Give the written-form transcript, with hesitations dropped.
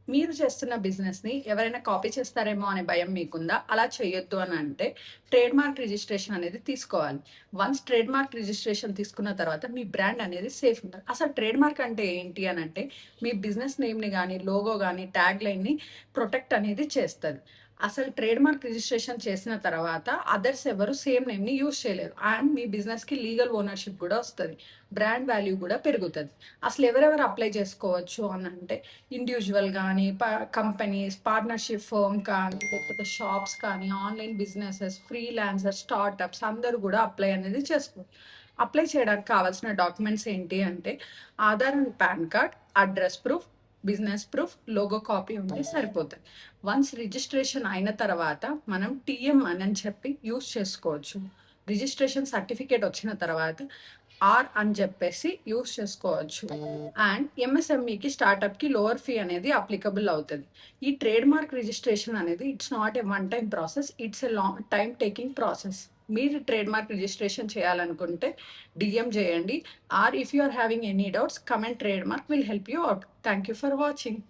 మీరు చేస్తున్న బిజినెస్‌ని ఎవరైనా కాపీ చేస్తారేమో అనే భయం మీకుందా? అలా చేయొద్దు అనంటే ట్రేడ్ మార్క్ రిజిస్ట్రేషన్ అనేది తీసుకోవాలి. వన్స్ ట్రేడ్ మార్క్ రిజిస్ట్రేషన్ తీసుకున్న తర్వాత మీ బ్రాండ్ అనేది సేఫ్ ఉంటది. అసలు ట్రేడ్ మార్క్ అంటే ఏంటి అనంటే మీ బిజినెస్ నేమ్‌ని గాని, లోగో గాని, ట్యాగ్ లైన్‌ని ప్రొటెక్ట్ అనేది చేస్తది. అసలు ట్రేడ్ మార్క్ రిజిస్ట్రేషన్ చేసిన తర్వాత అదర్స్ ఎవరు సేమ్ నేమ్‌ని యూజ్ చేయలేరు. అండ్ మీ బిజినెస్‌కి లీగల్ ఓనర్‌షిప్ గూడా వస్తది. బ్రాండ్ వాల్యూ గూడా పెరుగుతది. అసలు ఎవరెవరు అప్లై చేసుకోవచ్చు అనంటే ఇండివిజువల్ కానీ కంపెనీస్, పార్ట్నర్‌షిప్ ఫర్మ్ కానీ, లేకపోతే షాప్స్ కానీ, ఆన్‌లైన్ బిజినెసెస్, ఫ్రీలాన్సర్స్, స్టార్టప్స్ అందరూ గూడా అప్లై అనేది చేసుకోవచ్చు. అప్లై చేయడానికి కావాల్సిన డాక్యుమెంట్స్ ఏంటి అంటే Aadhaar and pan card, address proof, business proof, logo copy ఉంటే సరిపోతాయి. వన్స్ రిజిస్ట్రేషన్ అయిన తర్వాత మనం టీఎం అని చెప్పి యూజ్ చేసుకోవచ్చు. రిజిస్ట్రేషన్ సర్టిఫికేట్ వచ్చిన తర్వాత అని చెప్పేసి యూజ్ చేసుకోవచ్చు. అండ్ ఎంఎస్ఎంఈకి స్టార్టప్‌కి లోవర్ ఫీ అనేది అప్లికబుల్ అవుతది. ఈ ట్రేడ్ మార్క్ రిజిస్ట్రేషన్ అనేది it's not a one time process. It's a long time taking process. మీరు ట్రేడ్ మార్క్ రిజిస్ట్రేషన్ చేయాలనుకుంటే డీఎం చేయండి. If you are having any doubts comment trade mark will help you out. Thank you for watching.